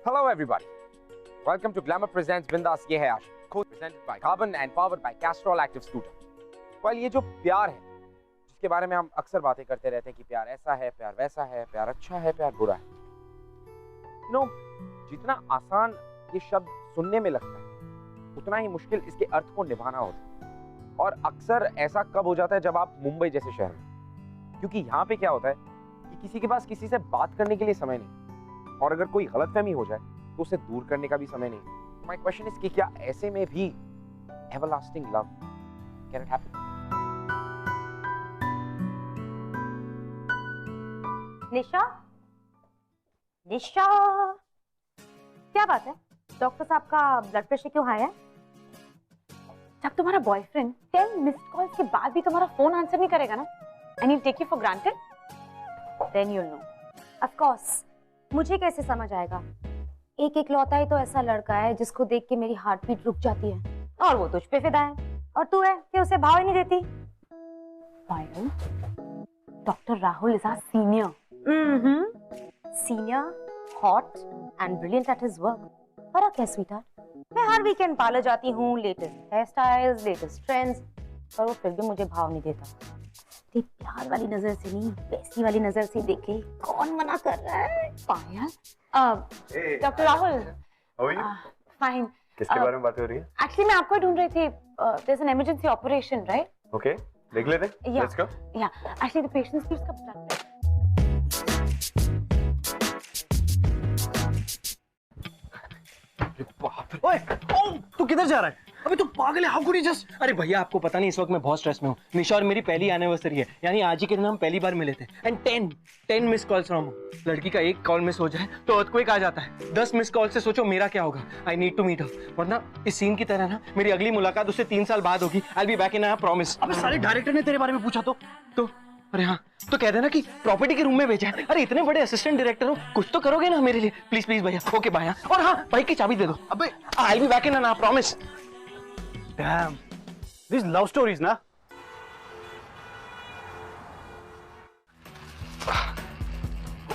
Hello everybody. Welcome to Glamour Presents Bindas Ye Hai Aashik, co-presented by Carbon and powered by Castrol Active Scooter. Well, ये जो प्यार है, जिसके बारे में हम अक्सर बातें करते रहते हैं कि प्यार ऐसा है, प्यार वैसा है, प्यार अच्छा है, प्यार बुरा है. You know, जितना आसान ये शब्द सुनने में लगता है, उतना ही मुश्किल इसके अर्थ को निभाना होता है. और अक्सर ऐसा कब हो जाता है जब आप मुंबई जैसे शहर में, क्योंकि यहाँ पे क्या होता है कि किसी के पास किसी से बात करने के लिए समय नहीं, और अगर कोई गलतफहमी हो जाए तो उसे दूर करने का भी समय नहीं. माय क्वेश्चन इज कि क्या ऐसे में भी everlasting love can it happen? Nisha, Nisha, क्या बात है? डॉक्टर साहब का ब्लड प्रेशर क्यों हाई है? जब तुम्हारा बॉयफ्रेंड 10 मिस्ड कॉल्स के बाद भी तुम्हारा फोन आंसर नहीं करेगा ना, and he'll take you for granted, then you'll know. Of course, मुझे कैसे समझ आएगा? एक इकलौता ही तो ऐसा लड़का है जिसको देख के मेरी हार्ट बीट रुक जाती है, और वो तुझ पे फिदा है, और तू है कि उसे भाव ही नहीं देती. Payal, doctor Rahul is our senior. Senior, hot and brilliant at his work. फर्क है स्वीटहार्ट. मैं हर वीकेंड पार्लर जाती हूँ, latest hair styles, latest trends, पर वो फिर भी मुझे भाव नहीं देता. प्यार वाली नजर से नहीं, वैसी वाली नजर से देखे. कौन मना कर रहा है? पायल. डॉक्टर राहुल. फाइन. किसके बारे में बात हो रही है? एक्चुअली मैं आपको ढूंढ रही थी. There is an emergency operation, right? Okay, देख लेते हैं. Let's go. या एक्चुअली द पेशेंट्स की उसका ब्लड. ओए, तू किधर जा रहा है? अबे तू पागल है? How could you just? अरे भैया, आपको पता नहीं इस वक्त मैं बहुत स्ट्रेस में हूँ. निशा और मेरी पहली एनिवर्सरी है, यानी आज ही के दिन हम पहली बार मिले थे. And 10 miss calls from. लड़की का एक कॉल मिस हो जाए तो अर्थक्वेक आ जाता है. 10 मिस कॉल से सोचो मेरा क्या होगा. I need to meet her, वरना इस सीन की तरह ना मेरी अगली मुलाकात उससे 3 साल बाद होगी. I will be back in, I promise. अबे साले डायरेक्टर ने तेरे बारे में पूछा तो अरे हाँ, तो कह देना कि प्रॉपर्टी के रूम में भेजा है. अरे इतने बड़े असिस्टेंट डायरेक्टर हो, कुछ तो करोगे ना मेरे लिए. प्लीज प्लीज भैया. ओके भैया. और हाँ, बाइक की चाबी दे दो. अबे I will be back in, I promise. Damn, these love stories ना.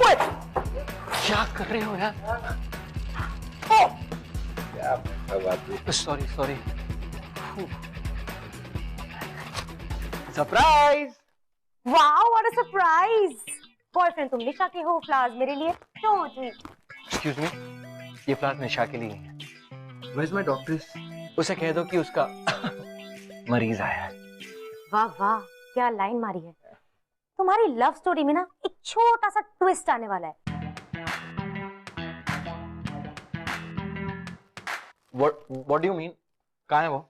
What? क्या कर रहे हो यार? क्या बात है? Sorry. Surprise! Wow, what a surprise. Boyfriend तुम निशा के हो, फ्लावर्स मेरे लिए. Excuse me, ये फ्लावर्स निशा के लिए हैं. Where's my doctor? उसे कह दो कि उसका मरीज आया है. वाह वाह, क्या लाइन मारी है. तुम्हारी लव स्टोरी में ना एक छोटा सा ट्विस्ट आने वाला है. What do you mean? कहाँ है वो?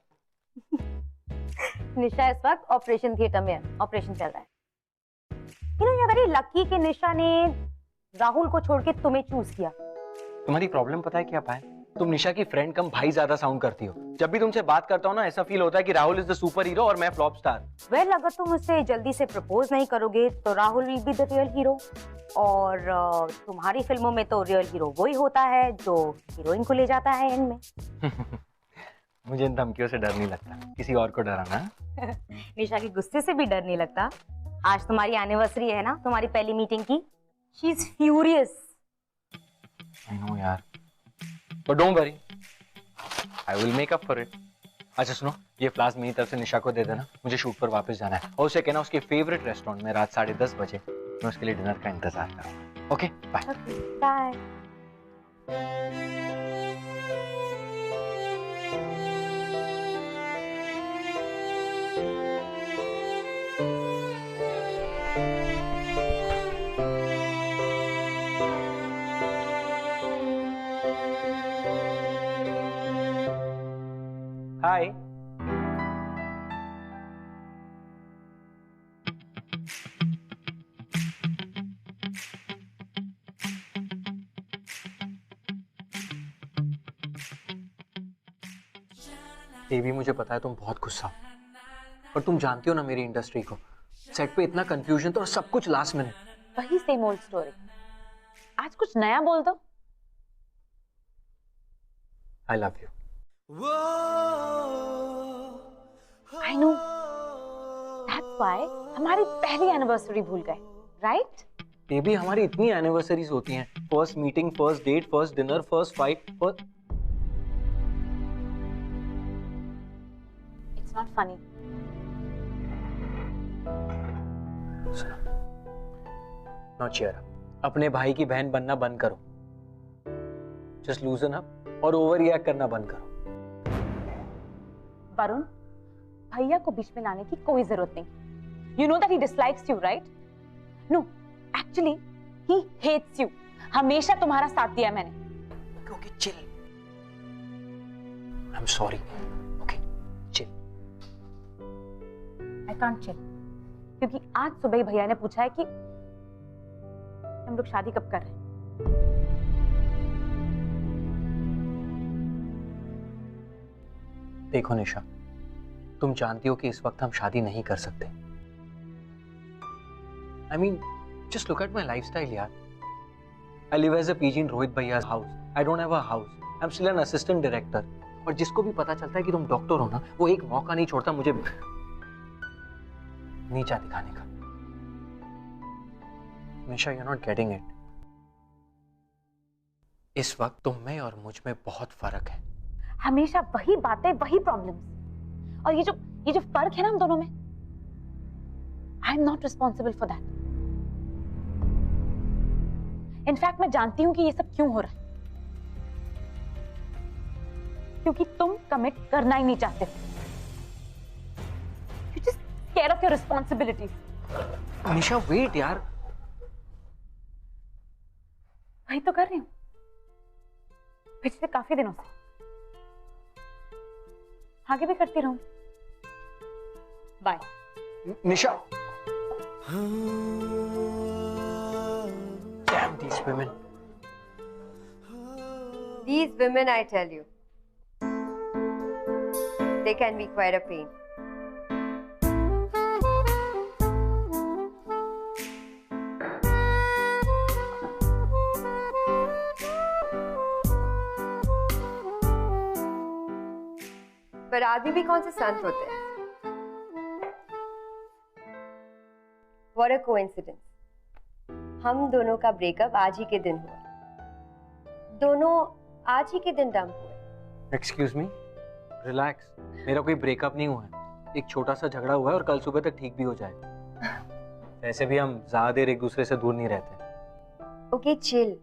निशा इस वक्त ऑपरेशन थिएटर में है. ऑपरेशन चल रहा है. You know, you are very lucky कि निशा ने राहुल को छोड़ के तुम्हें चूज किया. तुम्हारी प्रॉब्लम पता है क्या पाए? तुम निशा की फ्रेंड कम भाई ज्यादा साउंड करती हो. जब भी तुमसे बात करता हूँ ना, ऐसा फील होता है कि Rahul is the super hero और मैं फ्लॉप स्टार. वेल, अगर तुम उससे जल्दी से प्रपोज नहीं करोगे तो Rahul will be the real hero. और तुम्हारी फिल्मों में तो रियल हीरो वही होता है जो हीरोइन को ले जाता है एंड में. मुझे इन धमकियों से डर नहीं लगता. किसी और को डराना. निशा के गुस्से से भी डर नहीं लगता. आज तुम्हारी एनिवर्सरी है ना, तुम्हारी पहली मीटिंग की. She is furious. I know यार, but don't worry, I will make up for it. अच्छा सुनो, ये फ्लावर्स मेरी तरफ से निशा को दे देना. मुझे शूट पर वापस जाना है, और उसे कहना उसके फेवरेट रेस्टोरेंट में रात 10:30 बजे मैं उसके लिए डिनर का इंतजार करूंगा. Okay, bye. बाय. हाय. ये भी मुझे पता है तुम बहुत गुस्सा हो, पर तुम जानती हो ना मेरी इंडस्ट्री को. सेट पे इतना कंफ्यूजन तो, और सब कुछ लास्ट मिनट. वही सेम ओल्ड स्टोरी. आज कुछ नया बोल दो. I love you. I know, that's why हमारी पहली एनिवर्सरी भूल गए, राइट? मे बी हमारी इतनी एनिवर्सरीज होती हैं, first meeting, first date, first dinner, first fight, it's not funny. Not cheer up. अपने भाई की बहन बनना बंद करो, जस्ट लूजन अप और ओवर रिएक्ट करना बंद करो। वरुण, भैया को बीच में लाने की कोई जरूरत नहीं। You know that he dislikes you, right? No, actually he hates you. हमेशा तुम्हारा साथ दिया मैंने। Okay chill, I am sorry. Okay chill. I can't chill, क्योंकि आज सुबह ही भैया ने पूछा है कि हम लोग शादी कब कर रहे हैं। देखो निशा, तुम जानती हो कि इस वक्त हम शादी नहीं कर सकते। I mean, just look at my lifestyle, यार। I live as a PG in Rohit Bhaiya's house. I don't have a house. I'm still an assistant director. और जिसको भी पता चलता है कि तुम डॉक्टर हो ना, वो एक मौका नहीं छोड़ता मुझे नीचा दिखाने का। निशा, you're not getting it. इस वक्त तुम में और मुझ में बहुत फर्क है। हमेशा वही बातें, वही प्रॉब्लम्स। और ये जो फर्क है ना हम दोनों में, I am not responsible for that. In fact मैं जानती हूं कि ये सब क्यों हो रहा है, क्योंकि तुम कमिट करना ही नहीं चाहते। You just care of your responsibilities. Nisha wait यार। वही तो कर रही हूं पिछले काफी दिनों से, आगे भी करती रहूं। Bye Nisha. Damn these women. These women, I tell you, they can be quite a pain. पर आदमी भी कौन से संत होते हैं? What a coincidence. हम दोनों का ब्रेकअप आज ही के दिन हुआ। दोनों आज ही के दिन डंप हुए। Excuse me, relax. मेरा कोई ब्रेकअप नहीं हुआ है, एक छोटा सा झगड़ा हुआ है और कल सुबह तक ठीक भी हो जाएगा। वैसे भी हम ज्यादा देर एक दूसरे से दूर नहीं रहते। Okay chill.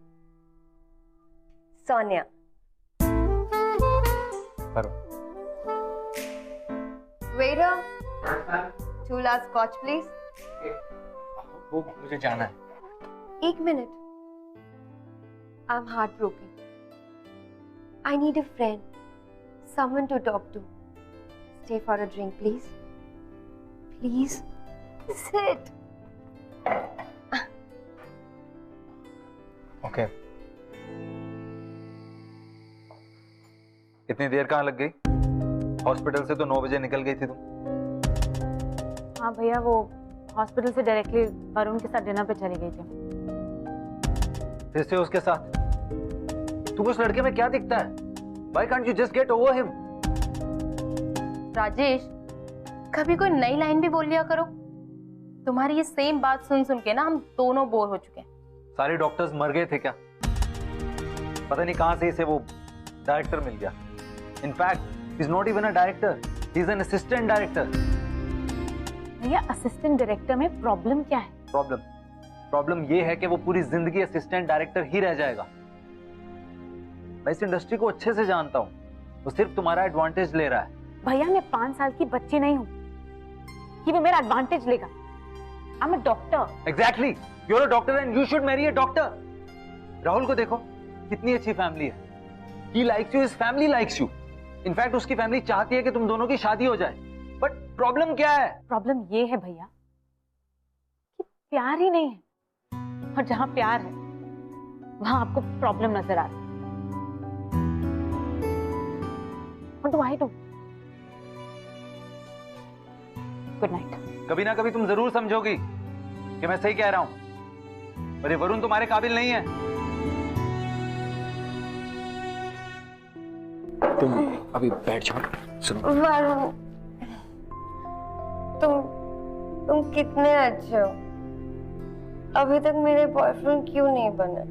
सोनिया। करो। Waiter, 2 glass scotch please. वो मुझे जाना है। एक minute. I'm heartbroken. I need a friend, someone to talk to. Stay for a drink, please. Please, sit. Okay. इतनी देर कहाँ लग गई? हॉस्पिटल से तो 9 बजे निकल गई थी तुम। हाँ भैया, वो हॉस्पिटल से डायरेक्टली वरुण के साथ डिनर पे चली गई थी। फिर से उसके साथ? तुम उस लड़के में क्या दिखता है? Why can't you just get over him? Rajesh, कभी कोई नई लाइन भी बोल लिया करो। तुम्हारी ये सेम बात सुन सुन के ना हम दोनों बोर हो चुके हैं। सारे डॉक्टर्स मर गए थे क्या? पता नहीं कहां से इसे वो डायरेक्टर मिल गया। In fact he's not even a director, he's an assistant director. भैया, असिस्टेंट डायरेक्टर में प्रॉब्लम क्या है? प्रॉब्लम ये है कि वो पूरी जिंदगी असिस्टेंट डायरेक्टर ही रह जाएगा। मैं इस इंडस्ट्री को अच्छे से जानता हूँ, वो सिर्फ तुम्हारा एडवांटेज ले रहा है। भैया, मैं 5 साल की बच्ची नहीं हूँ कि वो मेरा एडवांटेज लेगा। I am a doctor. Exactly, you are a doctor and you should marry a doctor. Rahul को देखो, कितनी अच्छी फैमिली है। He likes you, his family likes you. In fact उसकी फैमिली चाहती है कि तुम दोनों की शादी हो जाए। बट प्रॉब्लम क्या है? प्रॉब्लम ये है भैया कि प्यार ही नहीं है, और जहां प्यार है वहां आपको प्रॉब्लम नजर आ रही है। What do I do? Good night. कभी ना कभी तुम जरूर समझोगी कि मैं सही कह रहा हूं। और ये वरुण तुम्हारे काबिल नहीं है। तुम अभी बैठ जाओ। सुनो, वरुण, तुम कितने अच्छे हो। अभी तक मेरे बॉयफ्रेंड क्यों नहीं बने?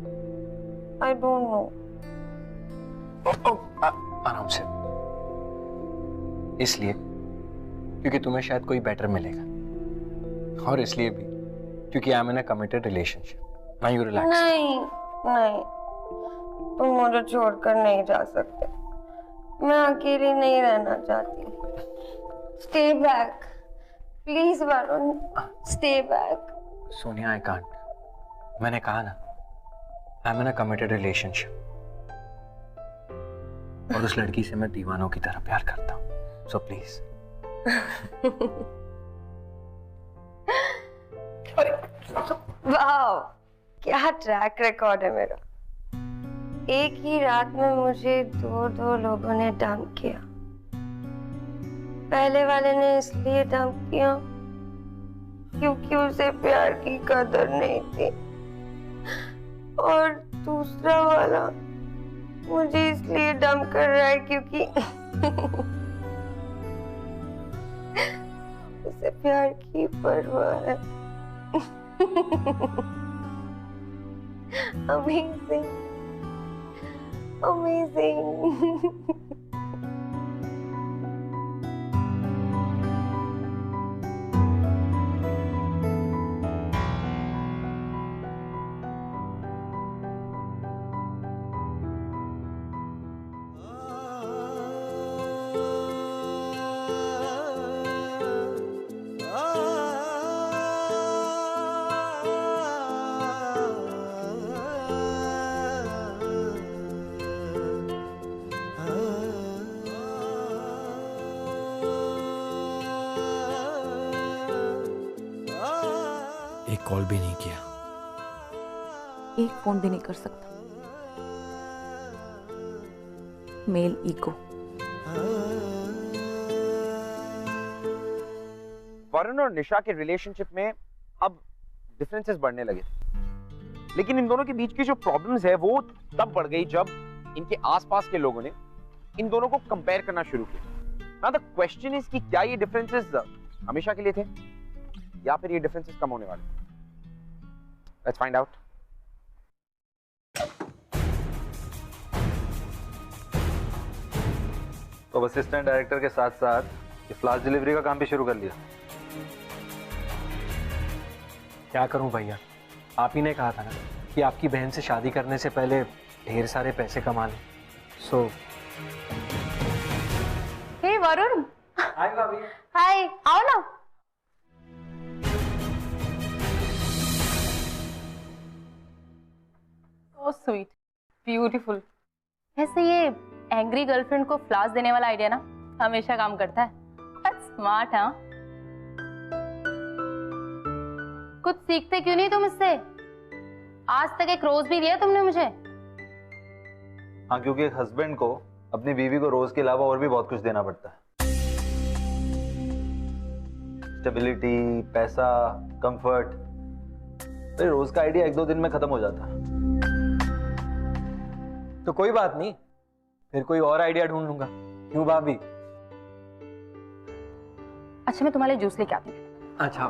I don't know. आराम से। इसलिए क्योंकि तुम्हें शायद कोई बेटर मिलेगा, और इसलिए भी क्योंकि I am in a committed relationship. Now you relax. नहीं नहीं, तुम मुझे छोड़कर नहीं जा सकते। मैं अकेली नहीं रहना चाहती। Stay back please Varun, stay back. Sonia, I can't. मैंने कहा ना, I am in a committed relationship, और उस लड़की से मैं दीवानों की तरह प्यार करता हूँ, सो प्लीज। वाह, क्या ट्रैक रिकॉर्ड है मेरा। एक ही रात में मुझे दो लोगों ने डंप किया। पहले वाले ने इसलिए डंप किया क्योंकि उसे प्यार की कदर नहीं थी, और दूसरा वाला मुझे इसलिए डंप कर रहा है क्योंकि उसे प्यार की परवाह है। Amazing, amazing. एक कॉल भी नहीं किया। एक फोन भी नहीं कर सकता। Male ego. वरुण और निशा के रिलेशनशिप में अब डिफरेंसेस बढ़ने लगे, लेकिन इन दोनों के बीच की जो प्रॉब्लम्स है वो तब बढ़ गई जब इनके आसपास के लोगों ने इन दोनों को कंपेयर करना शुरू किया। नाउ द क्वेश्चन इज कि क्या ये डिफरेंसेस हमेशा के लिए थे या फिर ये डिफरेंसेस कम होने वाले? Let's find out. तो असिस्टेंट डायरेक्टर के साथ साथ ये फ्लाश डिलीवरी का काम भी शुरू कर लिया। क्या करूं भैया, आप ही ने कहा था ना कि आपकी बहन से शादी करने से पहले ढेर सारे पैसे कमा लें। सो हे वरुण। हाय भाभी। हाय, आओ ना। So sweet, beautiful. वैसे ये एंग्री गर्लफ्रेंड को फ्लास देने वाला आइडिया ना हमेशा काम करता है। स्मार्ट, हाँ। कुछ सीखते क्यों नहीं तुम इससे? आज तक एक रोज भी दिया तुमने मुझे? हाँ, क्योंकि एक हस्बैंड को अपनी बीवी को रोज के अलावा और भी बहुत कुछ देना पड़ता है। स्टेबिलिटी, पैसा, कंफर्ट। तो रोज का आइडिया 1-2 दिन में खत्म हो जाता है। तो कोई बात नहीं, फिर कोई और आइडिया ढूंढ लूंगा। क्यों भाभी? अच्छा, मैं तुम्हारे लिए जूस लेके आती हूँ। अच्छा।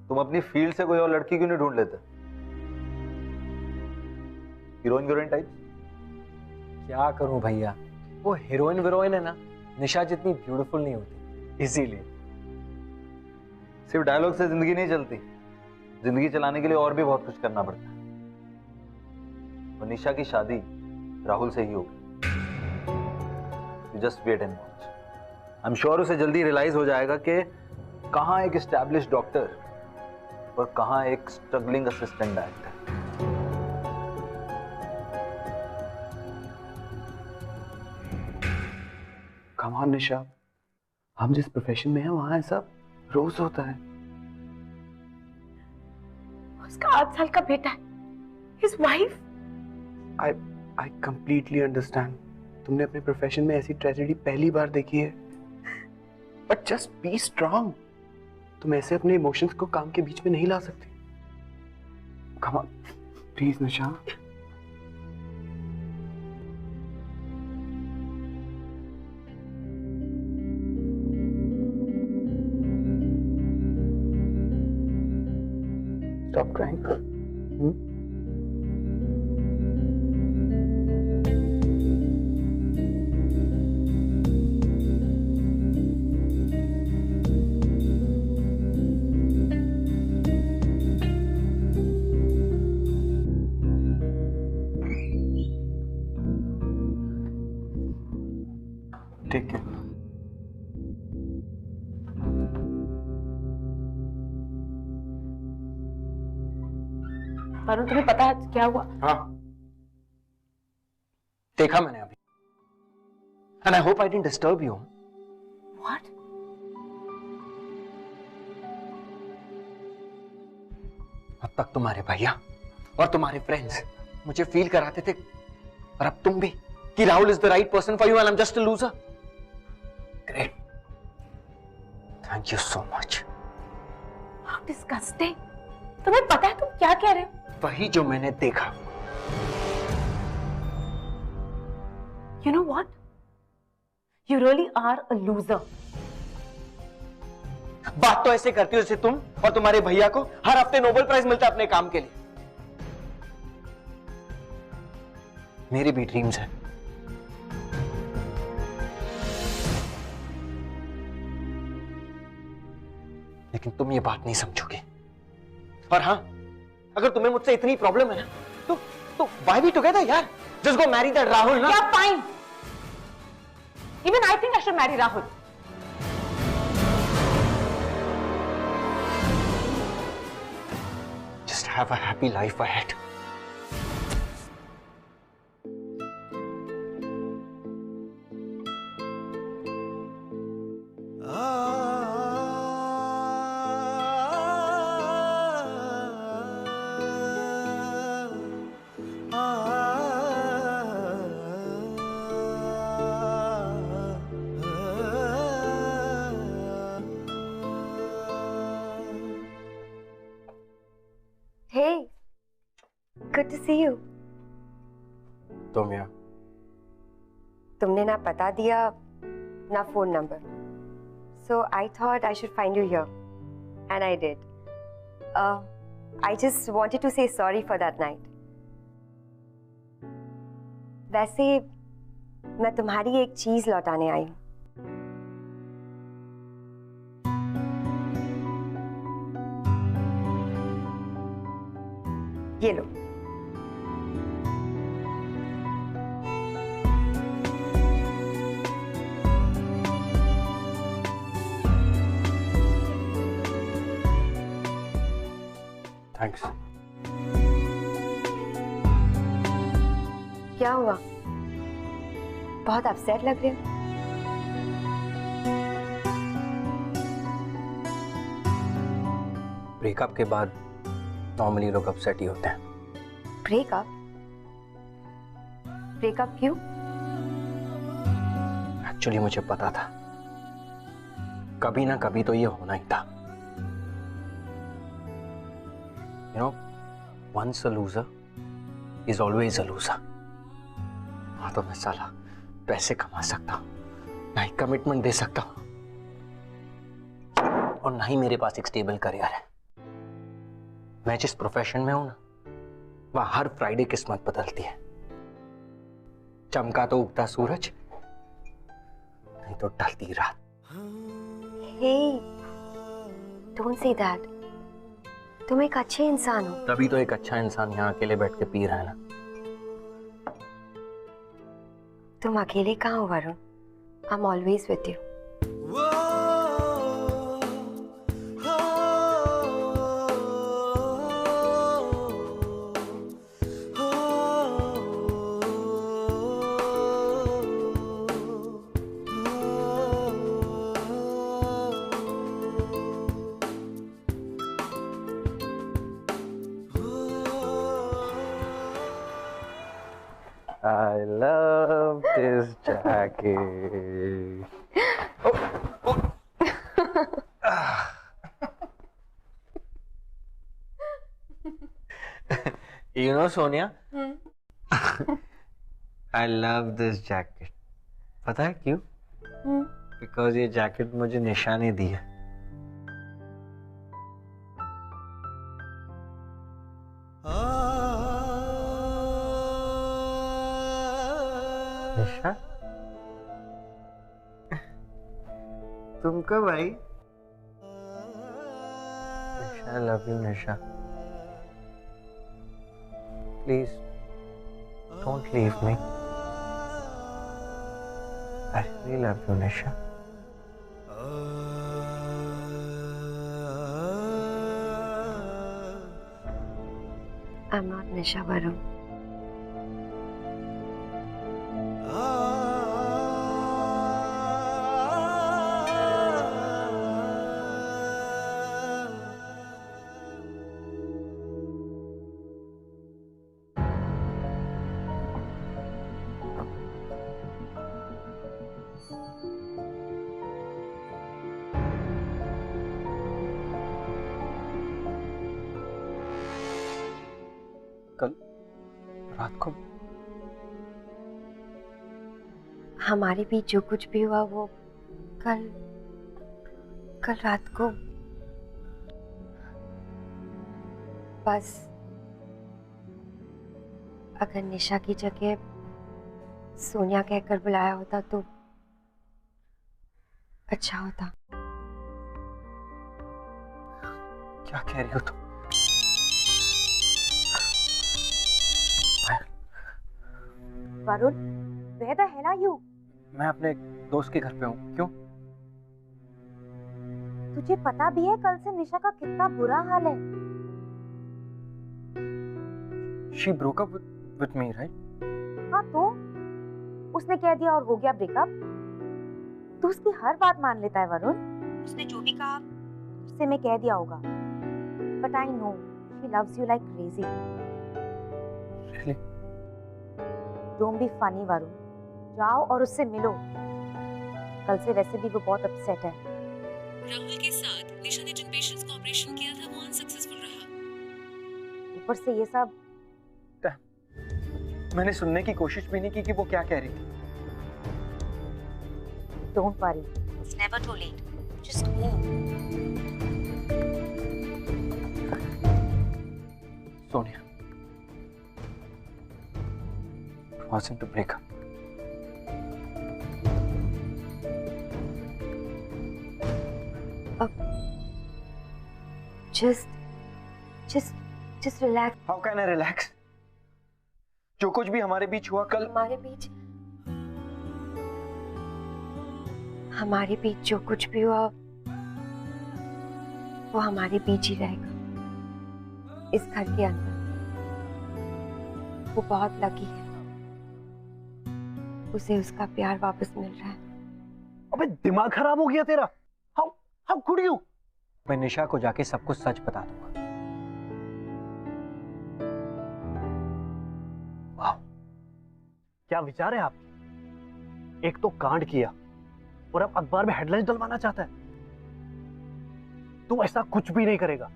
तुम अपनी फील्ड से कोई और लड़की क्यों नहीं ढूंढ लेते? Heroine type? क्या करूं भैया, वो हीरोइन वीरोइन है ना, निशा जितनी ब्यूटीफुल नहीं होती, इसीलिए। सिर्फ डायलॉग से जिंदगी नहीं चलती, जिंदगी चलाने के लिए और भी बहुत कुछ करना पड़ता है। और निशा की शादी राहुल से ही होगी। You just wait and watch. I am sure उसे जल्दी रियलाइज हो जाएगा कि कहां एक एस्टैब्लिश्ड डॉक्टर और कहां एक struggling assistant director. Come on Nisha, हम जिस प्रोफेशन में हैं वहां ऐसा रोज होता है। उसका 8 साल का बेटा है, his wife। I completely understand। तुमने अपने प्रोफेशन में ऐसी ट्रेजेडी पहली बार देखी है, बट जस्ट बी स्ट्रांग। तुम ऐसे अपने इमोशंस को काम के बीच में नहीं ला सकती। Come on please Nisha. Stop crying. Take care. Varun, तुम्हें पता है क्या हुआ? हाँ, देखा मैंने अभी। And I hope I didn't disturb you. What? अब तक तुम्हारे भैया और तुम्हारे फ्रेंड्स मुझे फील कराते थे, और अब तुम भी, कि Rahul is the right person for you and I am just a loser. Great, thank you so much. How disgusting! तुम्हें पता है तुम क्या कह रहे हो? वही जो मैंने देखा। You know what? You really are a loser. बात तो ऐसे करती हो जैसे तुम और तुम्हारे भैया को हर हफ्ते नोबेल प्राइज मिलता है अपने काम के लिए। मेरी भी ड्रीम्स है, लेकिन तुम ये बात नहीं समझोगे। और हाँ, अगर तुम्हें मुझसे इतनी प्रॉब्लम है ना, तो why be together यार? Just go marry that Rahul ना। Yeah, fine. Even I think I should marry Rahul. Just have a happy life ahead. Hey, good to see you. तुम यार, तुमने ना पता दिया ना phone number, so I thought I should find you here, and I did. I just wanted to say sorry for that night. वैसे मैं तुम्हारी एक चीज लौटाने आई हूँ। ये लो। थैंक्स। क्या हुआ? बहुत अपसेट लग रहे हो। ब्रेकअप के बाद नॉर्मली लोग अपसेट ही होते हैं। ब्रेकअप? ब्रेकअप क्यों? एक्चुअली मुझे पता था कभी ना कभी तो ये होना ही था। You know, once a loser is always a loser. हाँ, तो मैं साला पैसे कमा सकता हूँ, ना ही कमिटमेंट दे सकता हूँ, और ना ही मेरे पास एक स्टेबल करियर है। मैं जिस प्रोफेशन में हूं ना, वहां हर फ्राइडे किस्मत बदलती है। चमका तो उगता सूरज, नहीं तो ढलती रात। Hey, don't say that. तुम एक अच्छे इंसान हो। तभी तो एक अच्छा इंसान यहाँ अकेले बैठ के पी रहा है ना। तुम अकेले कहाँ हो Varun? I'm always with you. I love this jacket. You know, Sonia, I love this jacket. पता है क्यों? Because ये जैकेट मुझे निशा ने दी है। तुम कब आई? I love you, Nisha. Please, don't leave me. I really love you, Nisha. I'm not Nisha, Varun. कल रात को हमारे बीच जो कुछ भी हुआ वो कल रात को बस अगर निशा की जगह सोनिया कहकर बुलाया होता तो अच्छा होता। क्या कह रही हो तुम? Varun, where the hell are you? मैं अपने दोस्त के घर पे हूँ। क्यों? तुझे पता भी है कल से निशा का कितना बुरा हाल है। She broke up with me, right? हाँ तो उसने कह दिया और हो गया ब्रेकअप। तू उसकी हर बात मान लेता है वरुण। उसने जो भी कहा उससे मैं कह दिया होगा। But I know she loves you like crazy. Really? Don't be funny Varun. जाओ और उससे मिलो। कल से वैसे भी वो बहुत अपसेट है। राहुल के साथ निशा ने जिन पेशेंट्स का ऑपरेशन किया था वो अनसक्सेसफुल रहा। ऊपर से ये सब। मैंने सुनने की कोशिश भी नहीं की कि वो क्या कह रही थी। Don't worry, it's never too late. Just go. Sonia, it wasn't a breakup. Just relax. How can I relax? जो कुछ भी हमारे बीच हुआ कल, हमारे बीच जो कुछ भी हुआ वो हमारे बीच ही रहेगा। इस घर के अंदर वो बहुत लकी है, उसे उसका प्यार वापस मिल रहा है। अबे दिमाग खराब हो गया तेरा? How could you? मैं निशा को जाके सब कुछ सच बता दूंगा। वाह, क्या विचार है आप? एक तो कांड किया और अब अखबार में हेडलाइंस डलवाना चाहता है। तू ऐसा कुछ भी नहीं करेगा।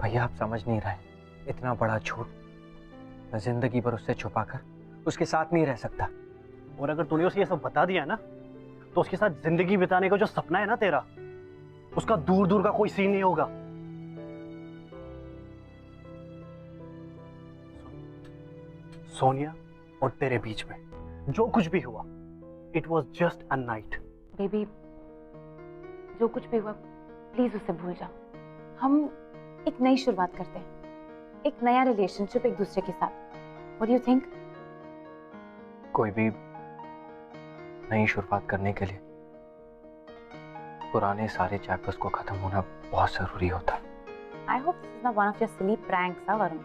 भैया आप समझ नहीं रहे, इतना बड़ा झूठ मैं जिंदगी भर उससे छुपाकर उसके साथ नहीं रह सकता। और अगर तूने उसे ये सब बता दिया ना तो उसके साथ जिंदगी बिताने का जो सपना है ना तेरा, उसका दूर दूर का कोई सीन नहीं होगा। सोनिया और तेरे बीच में जो कुछ भी हुआ, it was just a night. Baby, जो कुछ भी हुआ प्लीज उसे भूल जाओ। हम एक नई शुरुआत करते हैं, एक नया रिलेशनशिप एक दूसरे के साथ। What do you think? कोई भी नई शुरुआत करने के लिए पुराने सारे चैप्टर्स को खत्म होना बहुत जरूरी होता है। I hope this is not one of your silly pranks, huh, Varun?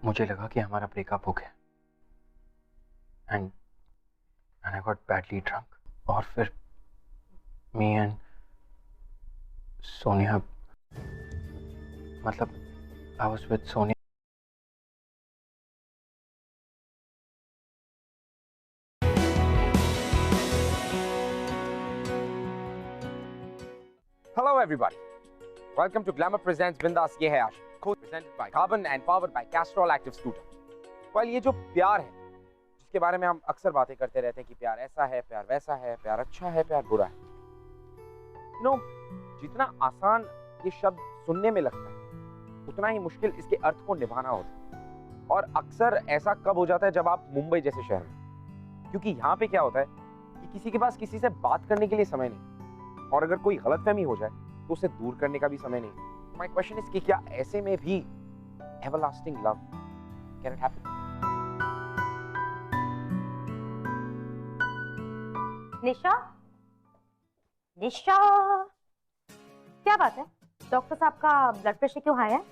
मुझे लगा कि हमारा ब्रेकअप हो गया and I got badly drunk और फिर me and Sonia, मतलब I was with Sonia. Hello everybody. Welcome to Glamour Presents Bindas Ye Hai Aashik, co-presented by Carbon and powered by Castrol Active Scooter. Well, ये जो प्यार है जिसके बारे में हम अक्सर बातें करते रहते हैं कि प्यार ऐसा है, प्यार वैसा है, प्यार अच्छा है, प्यार बुरा है। You know, जितना आसान ये शब्द सुनने में लगता है उतना ही मुश्किल इसके अर्थ को निभाना होता है। और अक्सर ऐसा कब हो जाता है जब आप मुंबई जैसे शहर में, क्योंकि यहाँ पे क्या होता है कि किसी के पास किसी से बात करने के लिए समय नहीं, और अगर कोई गलतफहमी हो जाए तो उसे दूर करने का भी समय नहीं। माय क्वेश्चन इज कि क्या ऐसे में भी everlasting love can it happen? Nisha, Nisha, क्या बात है? डॉक्टर साहब का ब्लड प्रेशर क्यों हाई है?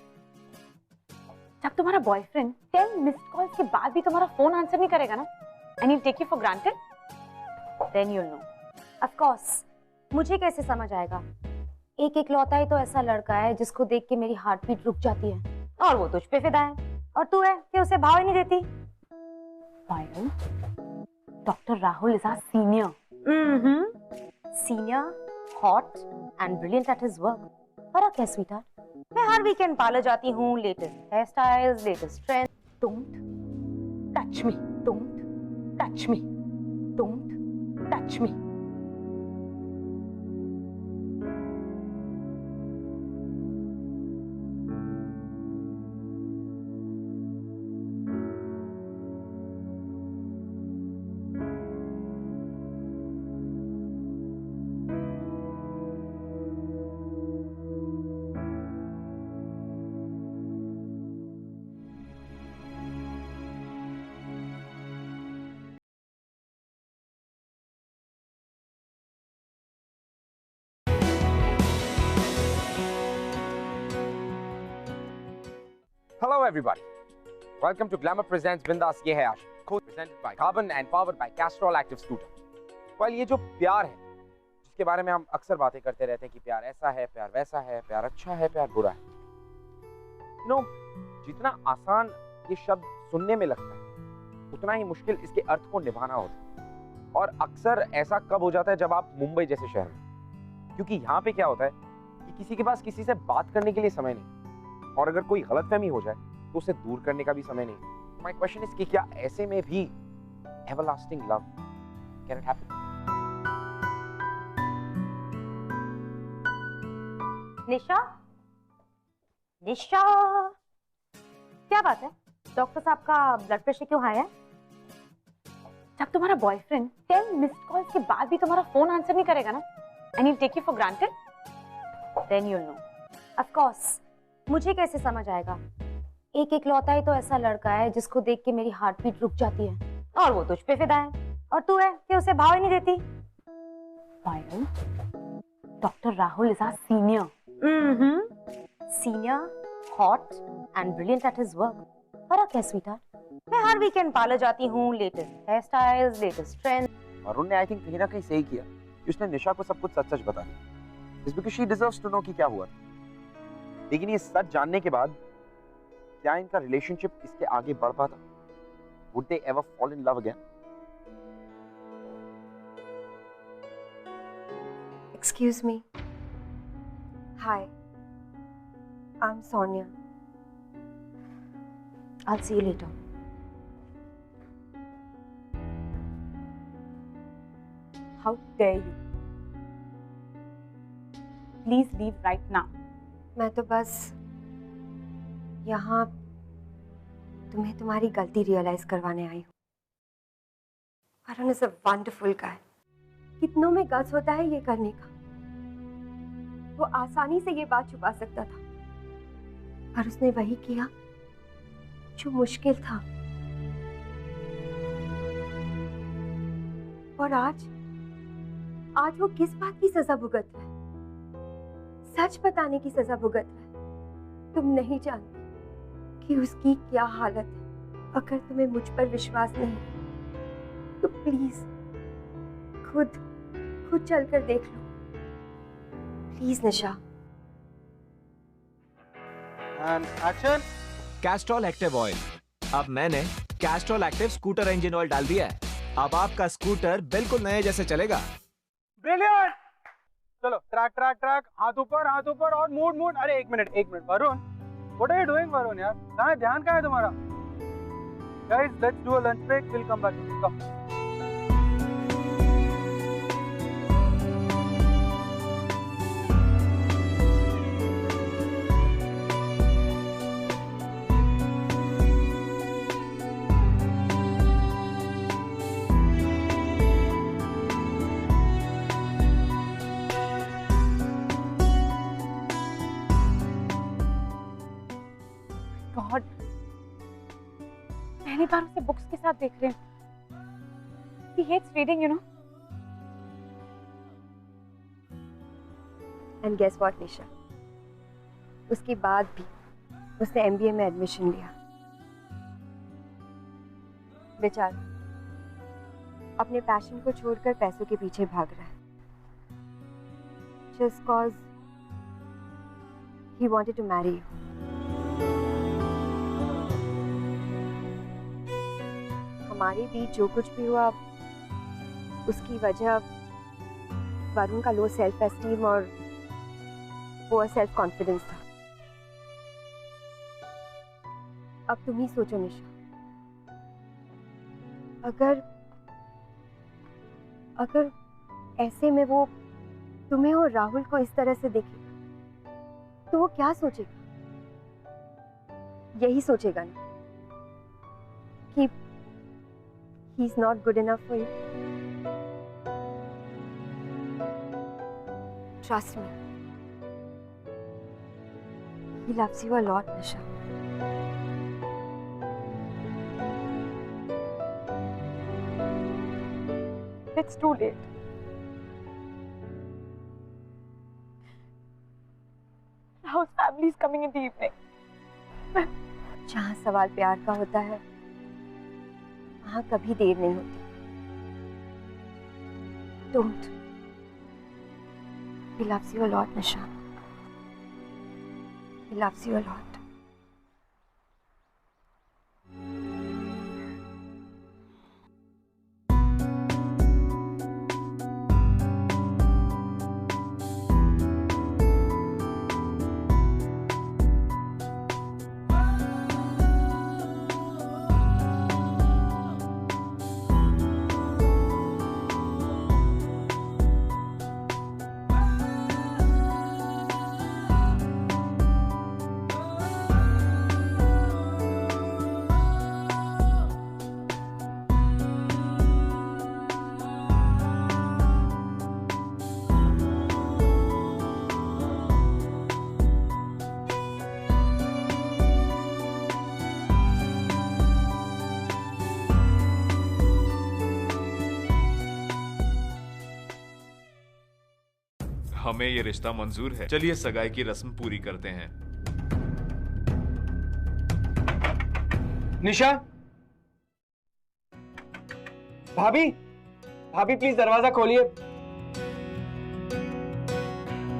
जब तुम्हारा बॉयफ्रेंड 10 मिस्ड कॉल्स के बाद भी तुम्हारा फोन आंसर नहीं करेगा ना, and he'll take you for granted, then you'll know. Of course, मुझे कैसे समझ आएगा? एक इकलौता ही तो ऐसा लड़का है जिसको देख के मेरी हार्ट बीट रुक जाती है, और वो तुझ पे फिदा है, और तू है कि उसे भाव ही नहीं देती। Payal, doctor Rahul is our senior. Senior, hot and brilliant at his work. फर्क है स्वीटहार्ट, मैं हर वीकेंड पार्लर जाती हूँ, latest hair styles, latest trend. Don't touch me, don't touch me, don't touch me. Hello everybody. Welcome to Glamour Presents Bindas Ye Hai Aashik, co-presented by Carbon and powered by Castrol Active Scooter. Well, ये जो प्यार है, जिसके बारे में हम अक्सर बातें करते रहते हैं कि प्यार ऐसा है, प्यार वैसा है, प्यार अच्छा है, प्यार बुरा है। You know, जितना आसान ये शब्द सुनने में लगता है, उतना ही मुश्किल इसके अर्थ को निभाना होता है। और अक्सर ऐसा कब हो जाता है जब आप मुंबई जैसे शहर में, क्योंकि यहाँ पे क्या होता है कि किसी के पास किसी से बात करने के लिए समय नहीं, और अगर कोई गलतफहमी हो जाए तो उसे दूर करने का भी समय नहीं। माय क्वेश्चन इज कि क्या ऐसे में भी everlasting love can it happen? Nisha, Nisha, क्या बात है? डॉक्टर साहब का ब्लड प्रेशर क्यों हाई है? जब तुम्हारा बॉयफ्रेंड 10 मिस्ड कॉल्स के बाद भी तुम्हारा फोन आंसर नहीं करेगा ना, and he'll take you for granted, then you'll know. Of course, मुझे कैसे समझ आएगा? एक इकलौता ही तो ऐसा लड़का है जिसको देख के मेरी हार्ट बीट रुक जाती है, और वो तुझ पे फिदा है, और तू है कि उसे भाव ही नहीं देती। Payal, doctor Rahul is our senior. Senior, hot and brilliant at his work. फर्क है स्वीटहार्ट, मैं हर वीकेंड पार्लर जाती हूँ, latest hair styles, latest trend. Arun ने आई थिंक कहीं ना कहीं सही किया कि उसने निशा को सब कुछ सच सच बता दिया। It's because she deserves to know कि क्या हुआ। लेकिन ये सच जानने के बाद क्या इनका रिलेशनशिप इसके आगे बढ़ पाता? Would they ever fall in love again? Excuse me. Hi. I'm Sonia. I'll see you later. How dare you? Please leave right now. मैं तो बस यहाँ तुम्हें तुम्हारी गलती रियलाइज करवाने आई हूँ। अरुण इज अ वंडरफुल गाय। कितनों में गट्स होता है ये करने का। वो आसानी से ये बात छुपा सकता था, पर उसने वही किया जो मुश्किल था। और आज वो किस बात की सजा भुगत रहा है? सच बताने की सजा भुगत रहा है। तुम नहीं जानती कि उसकी क्या हालत है। अगर तुम्हें मुझ पर विश्वास नहीं है तो प्लीज खुद चलकर देख लो। Please Nisha. And action. Castrol active oil. अब मैंने Castrol active scooter engine oil डाल दिया है। अब आपका स्कूटर बिल्कुल नए जैसे चलेगा। ब्रिलियंट। चलो ट्रैक ट्रैक ट्रैक, हाथ ऊपर और मूड। अरे एक minute Varun, what are you doing Varun यार? कहाँ ध्यान कहाँ है तुम्हारा? Guys let's do a lunch break, will come back. Come. बार उसे बुक्स के साथ देख रहे हैं। He hates reading, you know. And guess what Nisha, उसके बाद भी उसने एमबीए में एडमिशन लिया। बेचारा अपने पैशन को छोड़कर पैसों के पीछे भाग रहा है, just cause he wanted to marry you. हमारे बीच जो कुछ भी हुआ उसकी वजह वरुण का लो सेल्फ एस्टीम और पुअर सेल्फ कॉन्फिडेंस था। अब तुम ही सोचो निशा, अगर ऐसे में वो तुम्हें और राहुल को इस तरह से देखे तो वो क्या सोचेगा? यही सोचेगा ना कि he is not good enough for you. Trust me, he loves you a lot, Nisha. It's too late. Rahul's family is coming in the evening. जहाँ सवाल प्यार का होता है वहाँ कभी देर नहीं होती। Don't. He loves you a lot, Nisha. He loves you a lot. हमें ये रिश्ता मंजूर है। चलिए सगाई की रस्म पूरी करते हैं। निशा, भाभी, भाभी प्लीज दरवाजा खोलिए।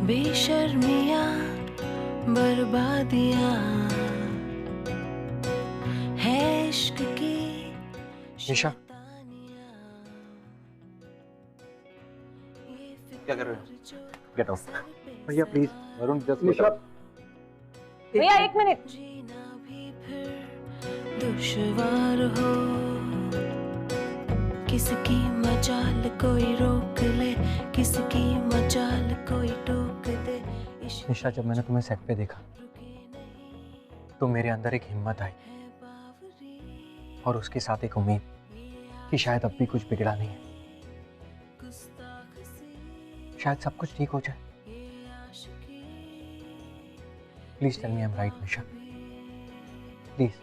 बेशर्मियां बर्बादियां है इश्क की। निशा, क्या कर रहे हो? Get out. भैया प्लीज। वरुण जस्ट निशा, भैया एक मिनट। दुश्वार हो किसकी मजाल कोई रोक ले, किसकी मजाल कोई टोक दे। निशा, जब मैंने तुम्हें सेट पे देखा तो मेरे अंदर एक हिम्मत आई और उसके साथ एक उम्मीद कि शायद अब भी कुछ बिगड़ा नहीं है, शायद सब कुछ ठीक हो जाए। Please tell me I am right Nisha, please.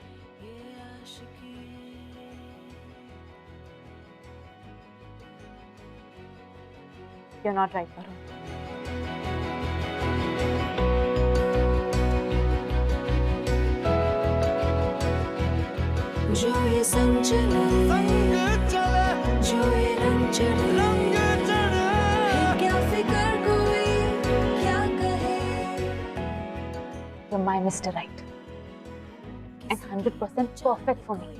You're not right, Varun. जो ये संग चले, जो ये रंग चढ़े, क्या फिक्र कोई क्या कहे। You're my Mr. Right. And 100% perfect for me.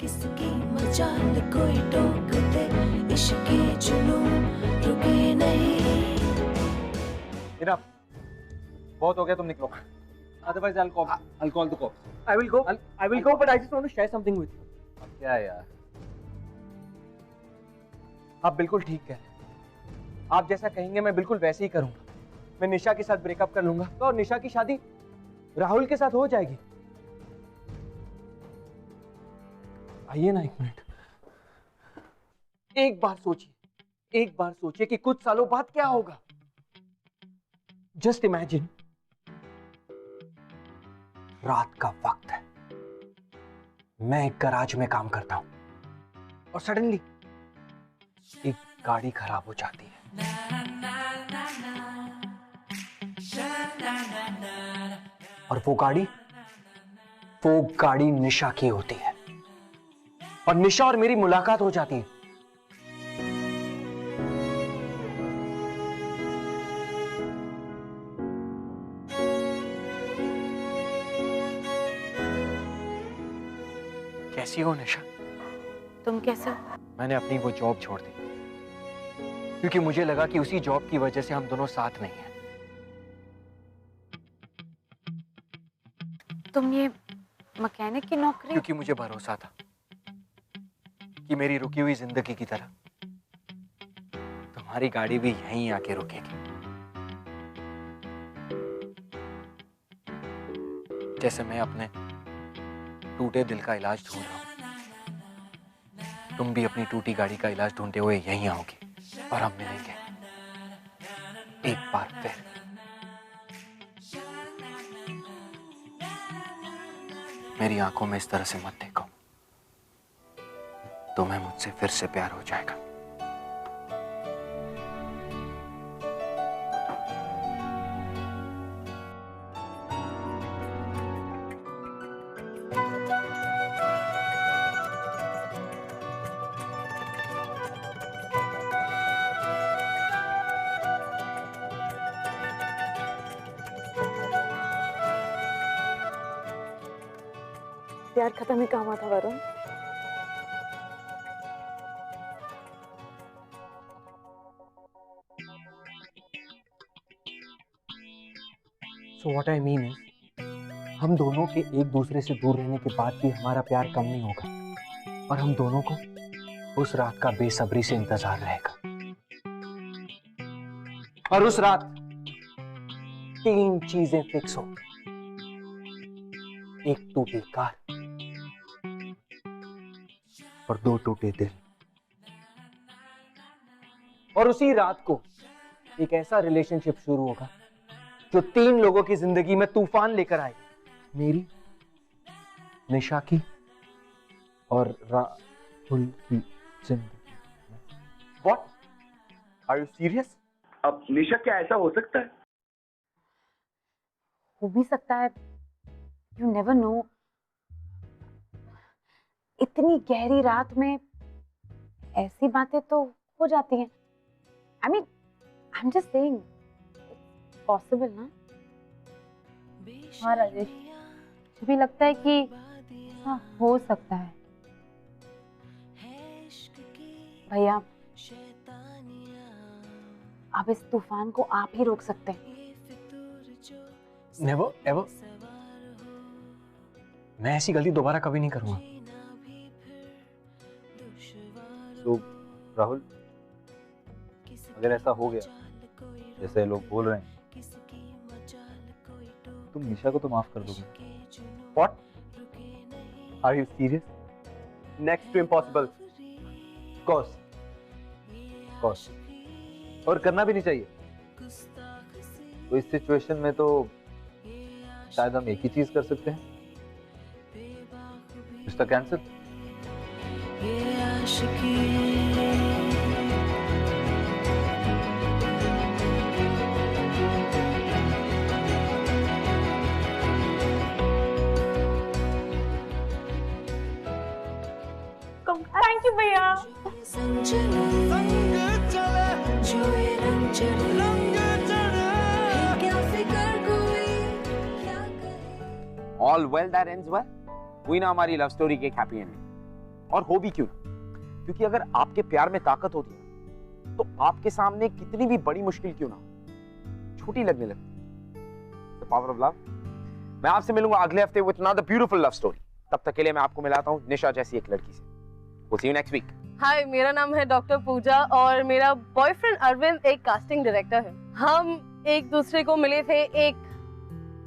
किसकी मजाल कोई टोक दे, इश्क की जुनून रुके नहीं। इनफ, बहुत हो गया, तुम निकलो। Otherwise I'll call the cops. I will go, but I just want to share something with you. क्या यार? आप बिल्कुल ठीक कह रहे हैं। आप जैसा कहेंगे मैं बिल्कुल वैसे ही करूंगा। मैं निशा के साथ ब्रेकअप कर लूंगा और निशा की शादी राहुल के साथ हो जाएगी। आइए ना एक मिनट, एक बार सोचिए कि कुछ सालों बाद क्या होगा। जस्ट इमेजिन, रात का वक्त है, मैं एक गराज में काम करता हूँ और सडनली एक गाड़ी खराब हो जाती है। और वो गाड़ी निशा की होती है और निशा और मेरी मुलाकात हो जाती है। कैसी हो निशा? तुम कैसे हो? मैंने अपनी वो जॉब छोड़ दी क्योंकि मुझे लगा कि उसी जॉब की वजह से हम दोनों साथ नहीं हैं। तुम ये मैकेनिक की नौकरी? क्योंकि मुझे भरोसा था कि मेरी रुकी हुई जिंदगी की तरह तुम्हारी गाड़ी भी यहीं आके रुकेगी। जैसे मैं अपने टूटे दिल का इलाज ढूंढ रहा हूं, तुम भी अपनी टूटी गाड़ी का इलाज ढूंढते हुए यहीं आओगे और हम मिलेंगे एक बार फिर। मेरी आंखों में इस तरह से मत देखो, तुम्हें मुझसे फिर से प्यार हो जाएगा। प्यार खत्म ही कहाँ हुआ था Varun? So what I mean is, हम दोनों के एक दूसरे से दूर रहने के बाद भी हमारा प्यार कम नहीं होगा और हम दोनों को उस रात का बेसब्री से इंतजार रहेगा। और उस रात 3 चीजें फिक्स हो, एक टूटी कार और 2 टूटे दिल। और उसी रात को एक ऐसा रिलेशनशिप शुरू होगा जो 3 लोगों की जिंदगी में तूफान लेकर आएगा, मेरी, निशा की और राहुल की जिंदगी। What? Are you serious? अब निशा क्या ऐसा हो सकता है? हो भी सकता है, you never know। इतनी गहरी रात में ऐसी बातें तो हो जाती हैं। I mean, I'm just saying, it's possible ना? हाँ राजेश, मुझे भी लगता है कि हाँ हो सकता है। भैया, अब इस तूफान को आप ही रोक सकते हैं। Never ever। मैं ऐसी गलती दोबारा कभी नहीं करूंगा। तो राहुल, अगर ऐसा हो गया जैसे लोग बोल रहे हैं, तुम निशा को तो माफ कर दोगे? What? Are you serious? Next to impossible। Course। और करना भी नहीं चाहिए। तो इस सिचुएशन में तो शायद हम एक ही चीज कर सकते हैं, रिश्ता कैंसिल। थैंक यू भैया। All well that ends well। हुई ना हमारी लव स्टोरी के हैप्पी एंडिंग। और हो भी क्यों ना, क्योंकि अगर आपके प्यार में ताकत होती है तो आपके सामने कितनी भी बड़ी मुश्किल क्यों ना छोटी लगने लगती। The power of love। मैं आपसे मिलूंगा अगले हफ्ते with another beautiful love story। तब तक के लिए मैं आपको मिलाता हूँ निशा जैसी एक लड़की से। We'll see you next week। हाय, मेरा नाम है डॉक्टर पूजा और मेरा बॉयफ्रेंड अरविंद एक कास्टिंग डायरेक्टर है। हम एक दूसरे को मिले थे एक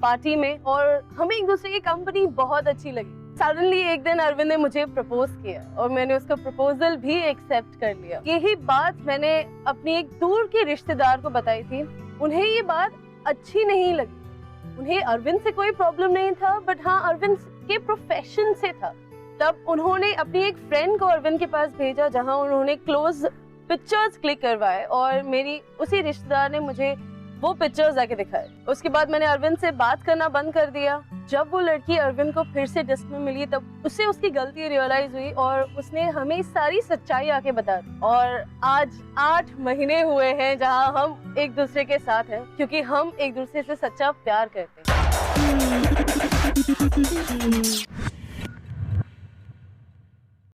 पार्टी में और हमें एक दूसरे की कंपनी बहुत अच्छी लगी। सडनली एक दिन अरविंद ने मुझे प्रपोज किया और मैंने उसका प्रपोजल भी एक्सेप्ट कर लिया। यही बात मैंने अपनी एक दूर के रिश्तेदार को बताई थी। उन्हें ये बात अच्छी नहीं लगी। उन्हें अरविंद से कोई प्रॉब्लम नहीं था, बट हाँ अरविंद के प्रोफेशन से था। तब उन्होंने अपनी एक फ्रेंड को अरविंद के पास भेजा, जहां उन्होंने क्लोज पिक्चर्स क्लिक करवाए और मेरी उसी रिश्तेदार ने मुझे वो पिक्चर्स आके दिखाए। उसके बाद मैंने अरविंद से बात करना बंद कर दिया। जब वो लड़की अरविंद को फिर से डेस्क में मिली तब उसे उसकी गलती रियलाइज हुई और उसने हमें सारी सच्चाई आके बता दी। और आज 8 महीने हुए हैं जहां हम एक दूसरे के साथ हैं, क्योंकि हम एक दूसरे से सच्चा प्यार करते हैं।